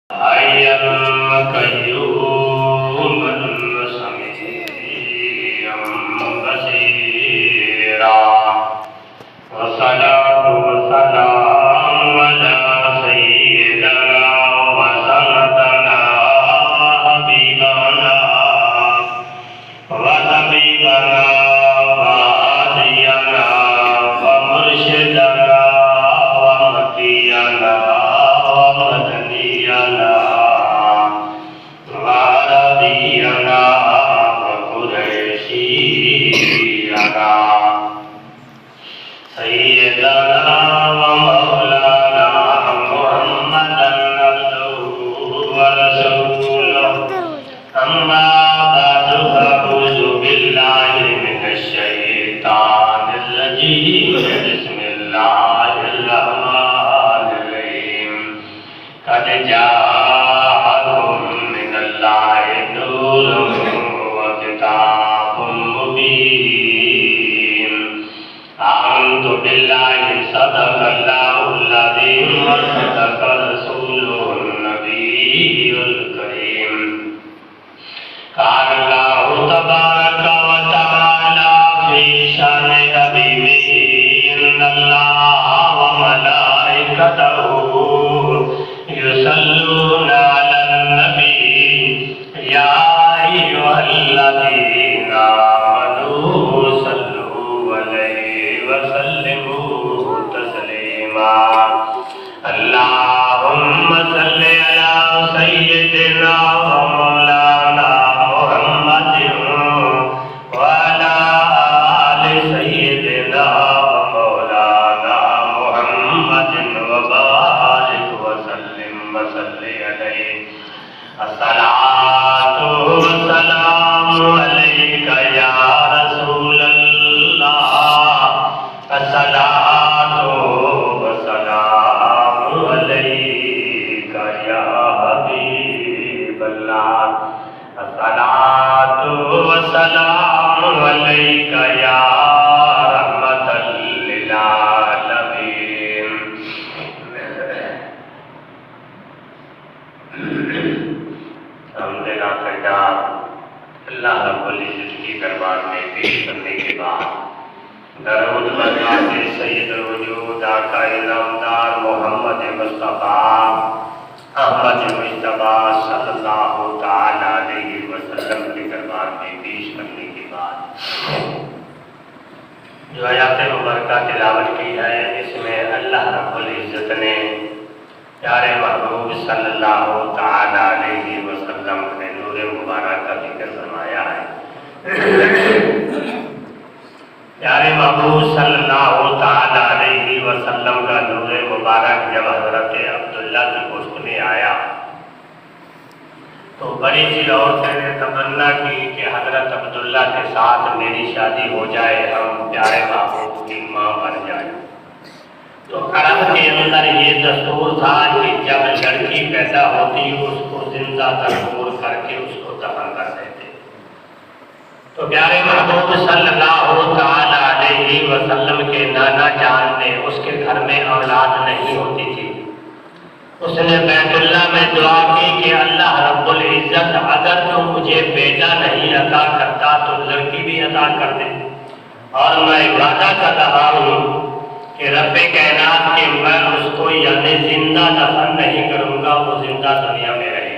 حي قيوم سميع بصيرا والصلاة والسلام على سيدنا وسندنا وحبيبنا وهادينا ومرشدنا ومهدينا ومدنينا وعربينا وقريشينا سيدنا ومولانا محمدا عبده ورسوله أما بعد فأعوذ بالله من الشيطان الرجيم بسم الله الرحمن الرحيم قد جاءكم من الله نور وكتاب مبين آمنت بالله صدق الله العظيم وصدق رسوله النبي الكريم قال الله تبارك وتعالى في شأن حبيبه إن الله وملائكته يصلون على النبي يا أيها الذين آمنوا صلوا عليه وسلموا تسليما اللهم صل على سيدنا ومولانا محمد وعلى آل سيدنا ومولانا محمد وبارك وسلم وصل عليه الصلاة والسلام عليك يا رسول الله الصلاة والسلام عليك يا حبيب الله الصلاة والسلام عليك يا رحمة للعالمين الحمدللہ سجدہ اللہ رب العزت کی دربار میں پیش کرنے کے بعد درود برکات سید الوجود آقا نامدار محمد مصطفیٰ احمد مجتبیٰ صلی اللہ تعالی علیہ وسلم کے دربار میں پیش کرنے کے بعد جو آیات مبارکہ تلاوت کی ہے اس میں اللہ رب العزت نے پیارے محبوب صلی اللہ تعالی علیہ وسلم کے نور مبارک کا ذکر فرمایا ہے۔ پیارے محبوب صلی اللہ تعالی علیہ وسلم کا نور مبارک جب حضرت عبداللہ کی گوشت میں آیا تو بڑی سی عورتیں نے تمنا کی کہ حضرت عبداللہ کے ساتھ میری شادی ہو جائے، ہم پیارے محبوب کی ماں بن جائیں۔ تو عرب کے اندر یہ دستور تھا کہ جب لڑکی پیدا ہوتی اس کو زندہ تصور کر کے اس کو دفن کر دیتے۔ تو پیارے محبوب صلی اللہ تعالی علیہ وسلم کے نانا جان نے اس کے گھر میں اولاد نہیں ہوتی تھی، اس نے بیت اللہ میں دعا کی کہ اللہ رب العزت اگر تو مجھے بیٹا نہیں عطا کرتا تو لڑکی بھی عطا کر دے، اور میں وعدہ کر رہا ہوں کہ رب کائنات کے میں اس کو یعنی زندہ دفن نہیں کروں گا، وہ زندہ دنیا میں رہے۔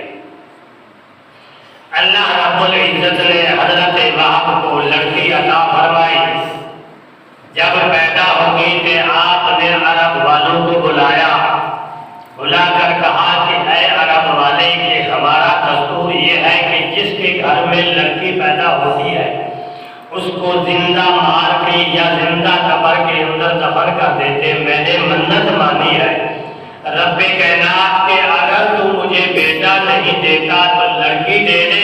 اللہ رب العزت نے حضرت وہب کو لڑکی عطا فرمائی۔ جب پیدا ہوگی تو آپ نے عرب والوں کو بلایا، بلا کر کہا کہ اے عرب والے کہ ہمارا دستور یہ ہے کہ جس کے گھر میں لڑکی پیدا ہوتی ہے اس کو زندہ مار کے یا زندہ قبر کے اندر دفن کر دیتے۔ میں نے منت مانی ہے رب کائنات کے اگر تو مجھے بیٹا نہیں دیتا تو لڑکی دے دے۔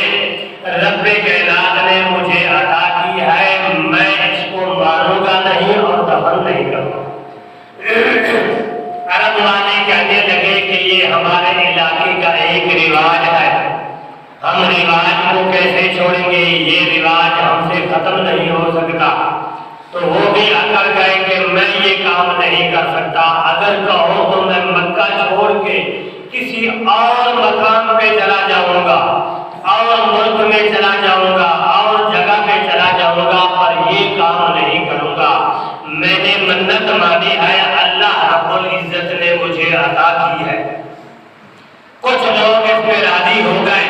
رب کائنات نے مجھے عطا کی ہے، میں اس کو ماروں گا نہیں اور دفن نہیں کروں گا۔ عرب والے کہنے لگے کہ یہ ہمارے علاقے کا ایک رواج ہے، ہم رواج کو کیسے چھوڑیں گے، یہ رواج ہم سے ختم نہیں ہو سکتا۔ تو وہ بھی اکڑ گئے کہ میں یہ کام نہیں کر سکتا، اگر کہو تو میں مکہ چھوڑ کے کسی اور مقام پہ چلا جاؤں گا اور ملک میں چلا جاؤں گا اور جگہ پہ چلا جاؤں گا، پر یہ کام نہیں کروں گا۔ میں نے منت مانی ہے، اللہ رب العزت نے مجھے عطا کی ہے۔ کچھ لوگ اس پہ راضی ہو گئے،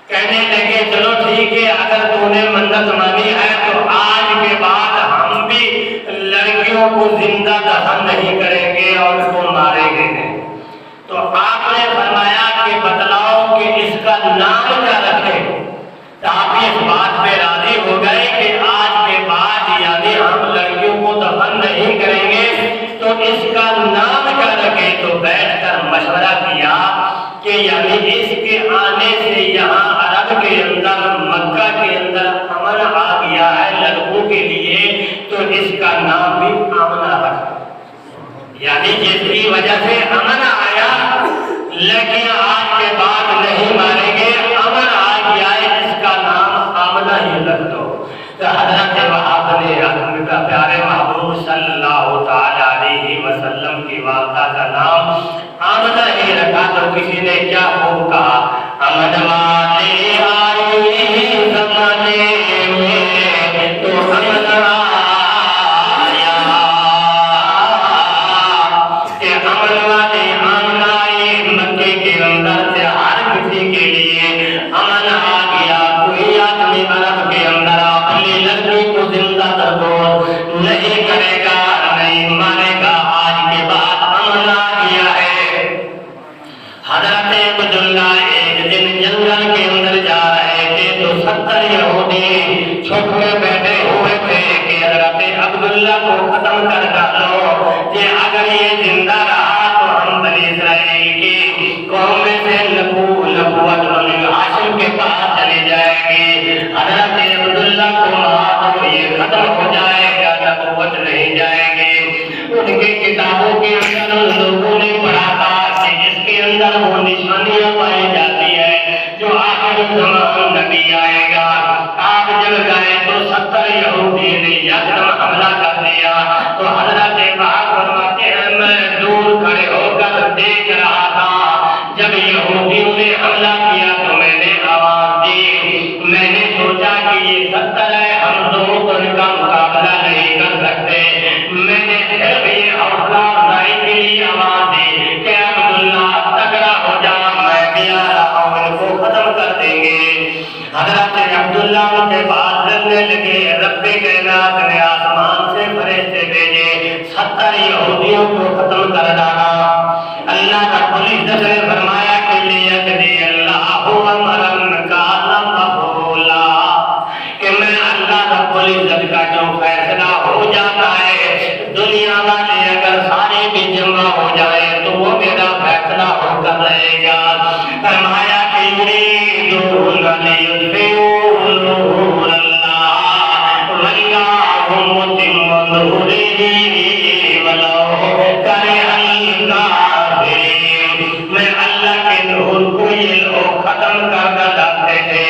کہنے لگے چلو ٹھیک ہے، اگر تو نے منت مانی ہے تو آج کے بعد ہم بھی لڑکیوں کو زندہ دفن نہیں کریں گے اور اس کو ماریں گے۔ تو آپ نے فرمایا کہ بتلاؤ کہ اس کا نام کیا رکھیں؟ تو آپ اس بات پہ راضی ہو گئے کہ آج کے بعد یعنی ہم لڑکیوں کو دفن نہیں کریں گے، تو اس کا نام کیا رکھیں؟ تو بیٹھ کر مشورہ کیا کہ یعنی اس کے آنے سے یہاں عرب کے اندر مکہ کے اندر امن آ گیا ہے لڑکوں کے لیے، تو اس کا نام بھی آمنہ رکھا۔ یعنی جس کی وجہ سے امن آیا، لڑکیاں آج کے بعد نہیں ماریں گے، امن آ گیا ہے، اس کا نام آمنہ ہی رکھ دو۔ تو حضرت وہاب نے اپنے پیارے محبوب صلی اللہ تعالی علیہ وسلم کی والدہ کا نام آمنہ ہی رکھا۔ تو کسی نے کیا خوب کہا، امن والے آئے زمانے میں تو امن آیا، کہ امن والے آمن آئے، مکے کے اندر سے ہر کسی کے لیے امن آ گیا۔ کوئی آدمی عرب کے اندر اپنی لڑکی کو زندہ تربور نہیں کرے گا، نہیں مارے گا، آج کے بعد امن آ گیا ہے۔ حضرت عبداللہ ایک دن جنگل کے اندر جا رہے تھے تو 70 یہودی چھپ کے بیٹھے ہوئے تھے کہ حضرت عبداللہ کو ختم کر ڈالو، کہ اگر یہ زندہ رہا تو ہم بنی اسرائیل کی قوم میں سے نبوت بنی ہاشم کے پاس چلی جائے گی۔ حضرت عبداللہ کو مار دو، یہ ختم ہو جائے گا، نبوت نہیں جائے گی۔ ان کی کتابوں کے اندر لوگوں نے پڑھا تھا کہ اس کے اندر وہ نشانیاں پائی جاتی ہے جو آخر زمان نبی آئے گا۔ آپ جب گئے تو 70 یہودی نے یکدم حملہ کر دیا۔ تو حضرت وہاب فرماتے ہیں میں دور کھڑے ہو کر دیکھ رہا تھا، جب یہودیوں نے حملہ کیا تو میں نے آواز دی، میں نے سوچا کہ یہ 70 ہے، ہم دونوں تو ان کا مقابلہ نہیں کر سکتے۔ میں نے صرف یہ حوصلہ افزائی کے لیے آواز دی کہ عبداللہ تگڑا ہو جا، میں بھی آ رہا ہوں، ان کو ختم کر دیں گے۔ حضرت عبداللہ ان کے پاس لڑنے لگے، رب کائنات نے آسمان سے فرشتے بھیجے، 70 یہودیوں کو ختم کر ڈالا۔ اللہ رب العزت نے فرمایا کہ لیقضی اللہ امرا کان مفعولا، کہ میں اللہ رب العزت کا جو فیصلہ ہو جاتا ہے، دنیا والے اگر سارے بھی جمع ہو جائے تو وہ میرا فیصلہ ہو کر رہے گا۔ فرمایا کہ یریدون لیطفئوا نور اللہ واللہ متم نورہ ولو کرہ الکافرون۔ میں اللہ کے نور کو یہ لوگ ختم کرنا چاہتے تھے،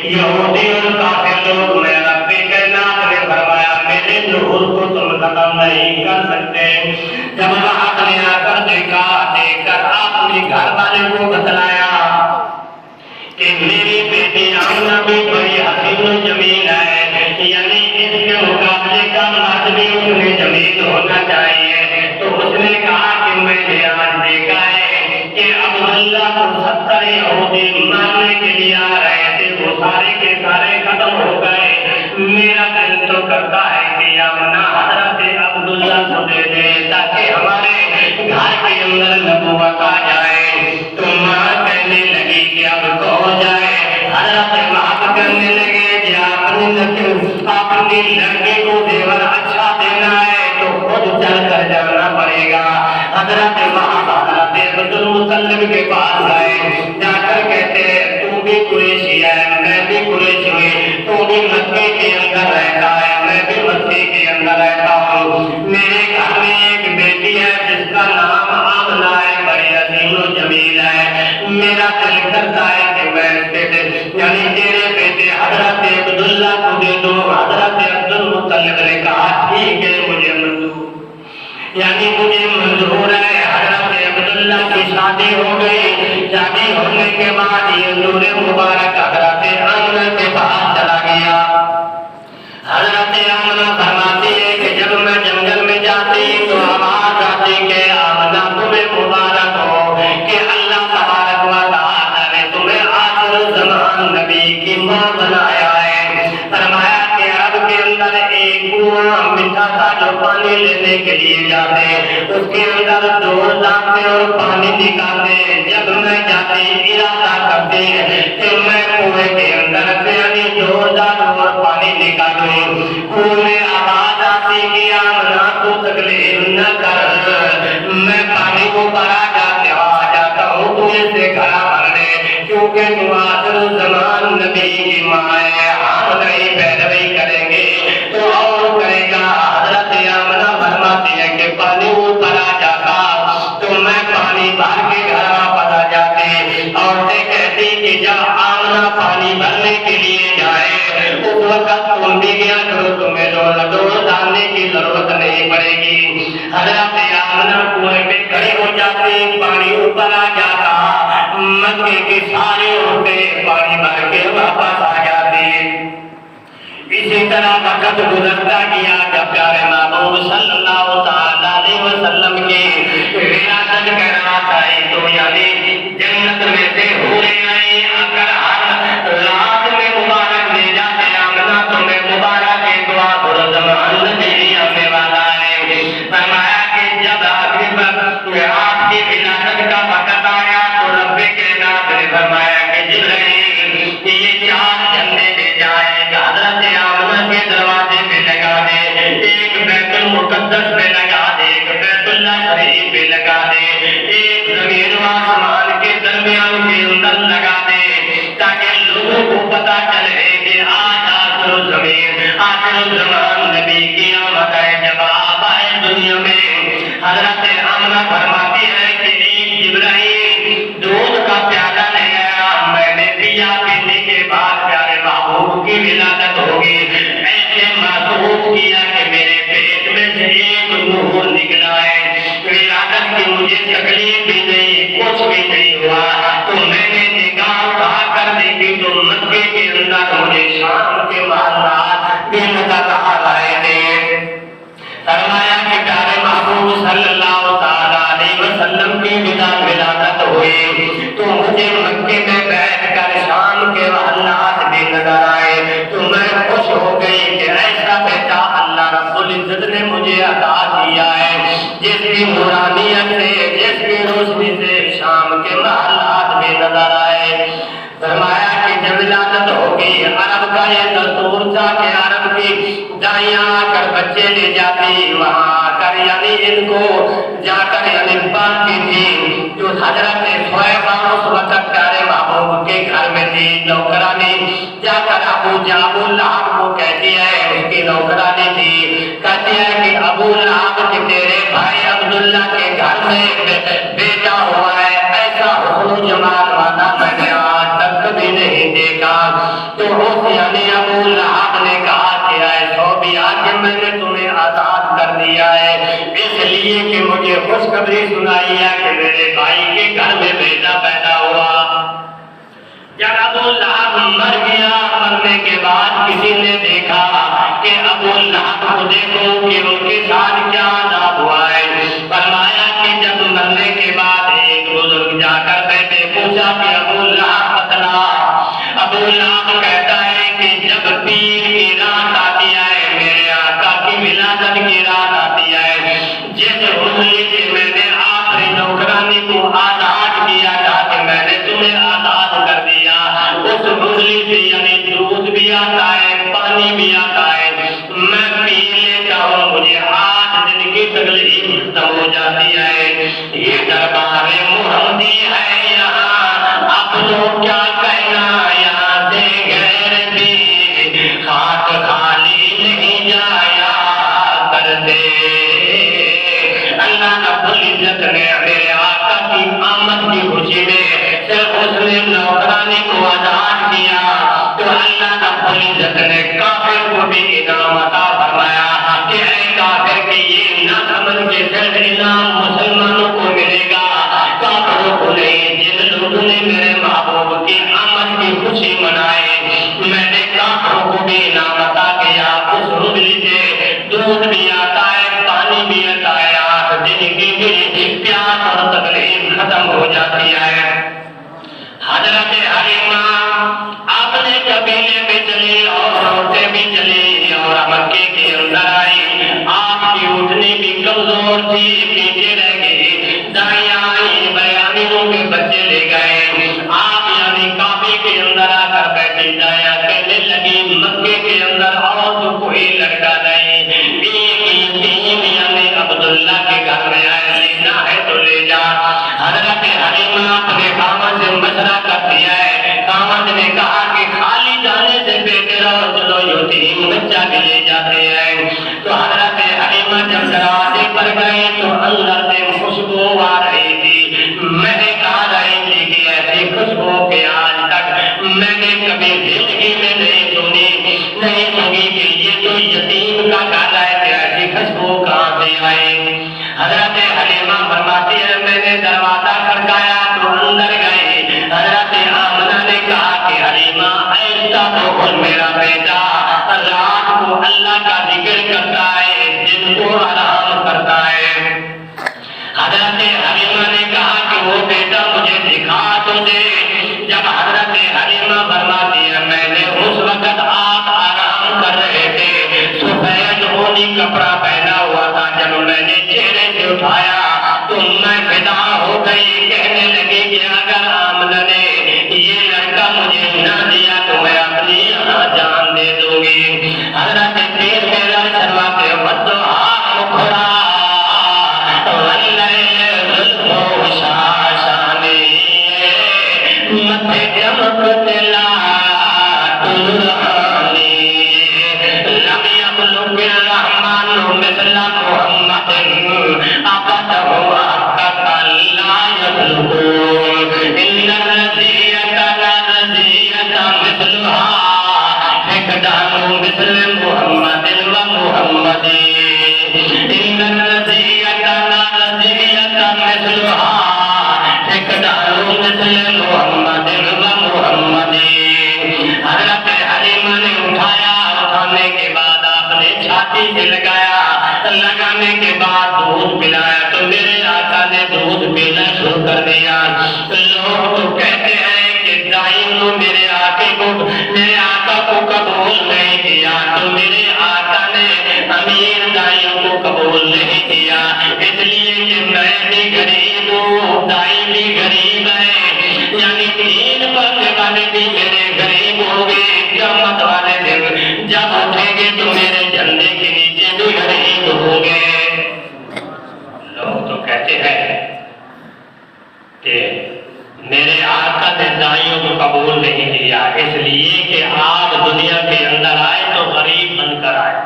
یہودی اور کافر لوگ، میں رب کائنات نے فرمایا میرے نور کو تم ختم نہیں کر سکتے۔ جب وہاں نے آ کر دیکھا، دیکھ کر اپنے گھر والے کو بتلایا کہ میری بیٹی آمنہ بھی بڑی حسین و جمیل ہے، یعنی اس کے مقابلے کا مرد بھی اس میں جمیل ہونا چاہیے۔ تو اس نے کہا کہ میں نے آج دیکھا ہے کہ عبداللہ کو 70 یہودی مارنے کے لیے آ رہے تھے، وہ سارے کے سارے ختم ہو گئے۔ میرا دل تو کرتا ہے کہ آمنہ حضرت عبداللہ کو دے دے تاکہ ہمارے گھر کے اندر نبوت آ جائے۔ تو ماں کہنے لگی کہ اب ہو جائے۔ حضرت وہاب کرنے لگے کہ اپنی لڑکی کو زیور اچھا دینا ہے تو خود چل کر جانا پڑے گا۔ حضرت وہاب حضرت عبد المطلب کے پاس گئے، جا کر کہتے تو بھی قریشی ہے، میں بھی قریشی ہوں، تو بھی مکے کے اندر رہتا ہے، میں بھی مکے کے اندر رہتا ہوں، میرے گھر میں ایک بیٹی ہے جس کا نام آمنہ ہے، بڑی حسین و جمیل ہے، میرا دل کرتا ہے کہ میں اس بیٹے یعنی تیرے بیٹے حضرت عبداللہ کو دے دو۔ حضرت عبد المطلب نے کہا ٹھیک ہے، مجھے منظور، یعنی مجھے منظور ہے۔ حضرت عبداللہ کی شادی ہو گئی. شادی ہونے کے بعد یہ نور مبارک حضرت آمنہ کے پاس چلا گیا. حضرت آمنہ فرماتی ہے کہ جب میں جنگل میں جاتی تو آواز آتی کہ آمنہ تمہیں مبارک ہو کہ اللہ تبارک و تعالی نے تمہیں آخر الزمان نبی کی ماں بنایا ہے. فرمایا کہ عرب کے اندر ایک کنواں میٹھا تھا جو پانی لینے کے لیے جاتے, اس کے اندر ڈول ڈالتے اور پانی نکالتے. جب میں جاتی ارادہ کرتی کہ میں کنویں کے اندر سے ڈول ڈالوں اور پانی نکالوں. کنویں میں آواز آتی کہ آمنہ تو تکلیف نہ کر, میں پانی کو بھرا جاتا ہوں کنویں سے کھڑا بھرنے, کیونکہ تو آخر الزمان نبی کی ماں ہے. ہم نہیں پیروی کریں گے تو اور کرے گا. حضرت آمنہ فرماتی ہے کہ پانی اوپر آ جاتا تو میں پانی بھر کے گھر واپس آ جاتی. عورتیں کہتی کہ جب آمنہ پانی بھرنے کے لیے جائے اس وقت تم بھی گیا کرو, تمہیں ڈول ڈالنے کی ضرورت نہیں پڑے گی. حضرت آمنہ کنویں پہ کھڑی ہو جاتی, پانی اوپر آ جاتا, مکے کی ساری عورتیں پانی بھر کے واپس آ جاتی. اسی طرح وقت گزرتا گیا. جب پیارے محبوب صلی اللہ تعالی علیہ وسلم کی ولادت کا رات آئی تو یعنی جنت میں سے حوریں آئی, اگر ہر رات میں مبارک لے جاتے آمنہ تمہیں مبارک ہے دعا برو زمان نبی آنے والا ہے. فرمایا کہ جب آپ کی ولادت کا وقت آیا تو رب کائنات نے فرمایا کہ جبرائیل یہ 4 جھنڈے لے جائے, حضرت آمنہ کے دروازے پہ لگا دے, ایک بیت المقدس پہ لگا دے, ایک بیت اللہ شریف پہ لگا دے, ایک زمین و آسمان کے درمیان کے اندر لگا دے, تاکہ لوگوں کو پتا چلے کہ آج آخر الزمان آخر الزمان نبی کی آمد ہے, جب آپ آئے دنیا میں. حضرت آمنہ فرماتی ہے کہ ایک جبرائیل دودھ کا پیالہ لے آیا, میں نے پیا, پینے کے بعد پیارے محبوب کی ولادت ہوگی. ایسے محسوس کیا کہ میرے پیٹ میں سے ایک نور نکلا ہے. ولادت کی مجھے تکلیف بھی نہیں, کچھ بھی نہیں ہوا. تو میں نے نگاہ اٹھا کر دیکھی تو مکے کے اندر مجھے شام کے محلات بھی نظر آ رہے تھے. فرمایا کہ پیارے محبوب صلی اللہ تعالی علیہ وسلم کی ولادت ہوئی تو مجھے مکے میں بیٹھ کر شام کے محلات بھی نظر آئے. تو میں خوش ہو گئی کہ ایسا بیٹا اللہ رب العزت نے مجھے عطا کیا ہے جس کی نورانیت سے, جس کی روشنی سے شام کے محلات بھی نظر آئے. فرمایا کہ جب ولادت ہوگی عرب کا یہ دستور تھا کہ عرب کی دائیاں آ کر بچے لے جاتی, وہاں آ کر یعنی ان کو جا کر یعنی پالتی تھی. جو حضرت صہیبہ اس وقت پیارے محبوب کے گھر میں تھی, نوکرانی جا کر ابو لہب کو کہتی ہے, اس کی نوکرانی تھی, کہتی ہے کہ ابو لہب کہ تیرے بھائی عبداللہ کے گھر میں بیٹا ہوا ہے, ایسا حسن و جمال والا میں نے آج تک کبھی نہیں دیکھا. تو اس یعنی ابو لہب نے کہا کہ اے صوبیا کہ میں نے تمہیں آزاد کر دیا ہے اس لیے کہ مجھے خوشخبری سنائی ہے کہ میرے بھائی کے گھر میں بیٹا پیدا ہوا. جب ابو لہب مر گیا, مرنے کے بعد کسی نے دیکھا کہ ابو لہب کو دیکھو کہ ان کے ساتھ کیا عذاب ہوا ہے. فرمایا کہ جب مرنے کے بعد ایک بزرگ جا کر بیٹے پوچھا کہ ابو لہب بتلا. ابو لہب کہتا ہے کہ جب پیر کی رات آتی ہے, میرے آقا کی ولادت کی رات آتی ہے, جس حضری سے میں نے آخری نوکرانی کو آزاد کیا تھا کہ میں نے تمہیں آزاد کر دیا, اس حضری سے یعنی دودھ بھی آتا ہے, پانی بھی آتا ہے, میں پی لیتا ہوں, مجھے 8 دن کی تکلیف ختم ہو جاتی ہے. یہ دربار محمدی ہے یہاں, اب تو کیا کہنا, یہاں سے غیر بھی خاک خالی نہیں جایا کرتے. اللہ رب العزت نے میرے آقا کی آمد کی خوشی میں صرف اس نے نوکرانی کو آزاد کیا تو اللہ رب العزت نے کافر کو بھی انعام عطا فرمایا کہ اے کافر کہ یہ نہ سمجھ کے صرف انعام مسلمانوں کو ملے گا، کافروں کو نہیں۔ جن لوگوں نے میرے محبوب کی آمد کی خوشی منائے، میں نے کافروں کو بھی انعام عطا کیا۔ اس روبلی سے دودھ بھی آتا ہے، پانی بھی آتا ہے، 8 دن کی بھی پیاس اور تکلیف ختم ہو جاتی ہے۔ حضرت حلیمہ اپنے قبیلے میں چلی اور عورتیں بھی چلی اور مکے کے اندر آئی۔ آپ کی اٹھنی بھی کمزور تھی، پیچھے رہ گئی۔ دائیں آئی، بیامیوں کے بچے لے گئے۔ آپ یعنی کعبے کے اندر آ کر بیٹھی، دائیں کہنے لگی مکے کے اندر اور تو کوئی لڑکا نہیں، ایک یتیم یعنی عبداللہ کے گھر میں آئے، لینا ہے تو لے جا۔ حضرت حلیمہ اپنے خامد سے مشورہ کر دیا ہے۔ خامد نے کہا کہ خالی جانے سے بہتر اور چلو یتیم بچہ بھی لے جاتے ہیں۔ تو حضرت حلیمہ جب دروازے پر گئے تو اندر سے خوشبو آ رہی تھی، مہک آ رہی تھی کہ ایسی خوشبو کہ آج تک میں نے کبھی زندگی میں نہیں سنی کہ یہ تو یتیم کا گھر ہے کہ ایسی خوشبو کہاں سے آئی۔ حضرت حلیمہ فرماتی ہے میں نے دروازہ کھڑکایا تو اندر گئے۔ حضرت آمنہ نے کہا کہ حلیمہ ایسا تو خود میرا بیٹا رات کو اللہ کا ذکر کرتا ہے، دن کو آرام کرتا ہے۔ حضرت حلیمہ نے کہا کہ وہ بیٹا مجھے دکھا تو دے۔ جب حضرت حلیمہ فرماتی ہے میں نے اس وقت آپ آرام کر رہے تھے، سفید اونی کپڑا پہنا ہوا تھا، جب میں نے چہرے سے اٹھایا تو میں فدا ہو گئی، کہنے لگی کہ اگر آمنہ نے یہ لڑکا مجھے نہ دیا تو میں اپنی یہاں جان دے دوں گی۔ حضرت پیر میرا شرواتے والضحیٰ مکھرا واللیل ظلم شاشانی متھے چمکت لات الرحانی لم یخلق الرحمن مثل محمد عقدہ عقدہ لا یخلقون ان الرزیۃ لرزیۃ مثلها فقدان مثل محمد و محمدی ان الرزیۃ لرزیۃ مثلها فقدان مثل محمد و محمدی۔ حضرت حلیمہ نے اٹھایا، اٹھانے کے بعد آپ نے چھاتی سے لگانے کے بعد دودھ پلایا تو میرے آقا نے دودھ پینا شروع کر دیا۔ لوگ تو کہتے ہیں کہ دائیوں میرے آقا کو قبول نہیں کیا، تو میرے آقا نے امیر دائیوں کو قبول نہیں کیا، اس لیے کہ میں بھی غریب ہوں، دائی بھی غریب ہے، یعنی دین پڑھنے والے بھی میرے غریب ہوں گے۔ قیامت والے دن جب اٹھیں گے تو میرے جھنڈے کے نیچے بھی غریب ہوں گے۔ لوگ تو کہتے ہیں کہ میرے آقا نے دائیوں کو قبول نہیں کیا، اس لیے کہ آپ دنیا کے اندر آئے تو غریب بن کر آئے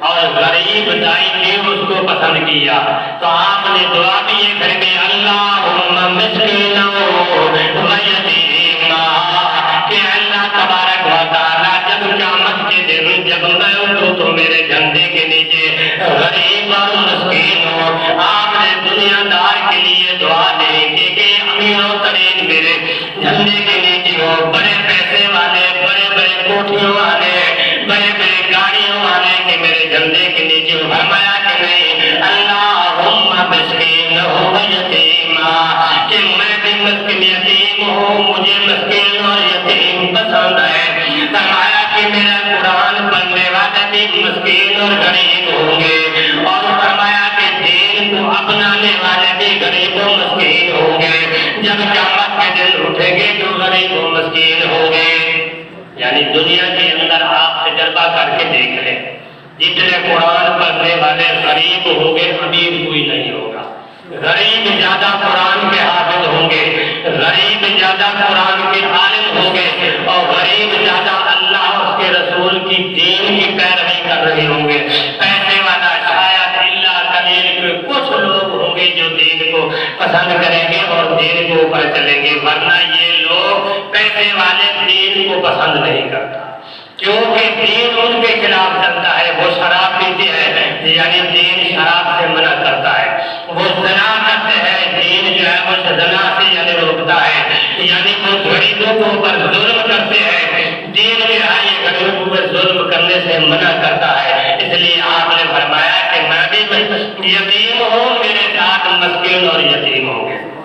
اور غریب دائی نے اس کو پسند کیا، تو آپ نے دعا بھی یہ کریں اللہم مسکینا و یتیما کہ اللہ تبارک و تعالی جب قیامت کے دن جب میں اٹھوں تو میرے جھنڈے کے نیچے غریب اور مسکین ہو۔ آپ نے دنیا دار کے لیے دعا نہیں کی کہ امیروں ترین میرے جھنڈے کے نیچے ہو، بڑے پیسے والے، بڑے بڑے کوٹھیوں والے، بڑے بڑے گاڑیوں والے کہ میرے جھنڈے کے نیچے ہو۔ فرمایا کہ نہیں، اللہم مسکین و یتیما کہ میں بھی مسکین یتیم ہوں، مجھے مسکین اور یتیم پسند ہے۔ فرمایا کہ میرا قرآن پڑھنے والے بھی مسکین اور غریب ہوں گے، اور فرمایا کہ دین کو اپنانے والے بھی غریب و مسکین ہوں گے۔ جب قیامت کے دن اٹھیں گے تو غریب و مسکین ہوں گے۔ یعنی دنیا کے اندر آپ تجربہ کر کے دیکھ لیں، جتنے قرآن پڑھنے والے غریب ہوں گے، امیر کوئی نہیں ہوگا۔ غریب زیادہ قرآن کے حافظ ہوں گے، غریب زیادہ قرآن کے عالم ہوں گے، اور غریب زیادہ اللہ اور اس کے رسول کی دین کی پیروی کر رہے ہوں گے۔ پیسے والا شاید اللہ قلیل کے کچھ لوگ ہوں گے جو دین کو پسند کریں گے اور دین کے اوپر چلیں گے، ورنہ یہ لوگ پیسے والے دین کو پسند نہیں کرتا، کیونکہ دین ان کے خلاف چلتا ہے۔ وہ شراب پیتے ہیں، یعنی دین شراب سے منع کرتا ہے۔ وہ زنا کرتے ہیں، دین جو ہے وہ زنا سے یعنی روکتا ہے۔ یعنی وہ غریبوں کے اوپر ظلم کرتے ہیں، دین جو ہے یہ غریبوں پر ظلم کرنے سے منع کرتا ہے۔ اس لیے آپ نے فرمایا کہ میں بھی یتیم ہوں، میرے ساتھ مسکین اور یتیم ہوں گے۔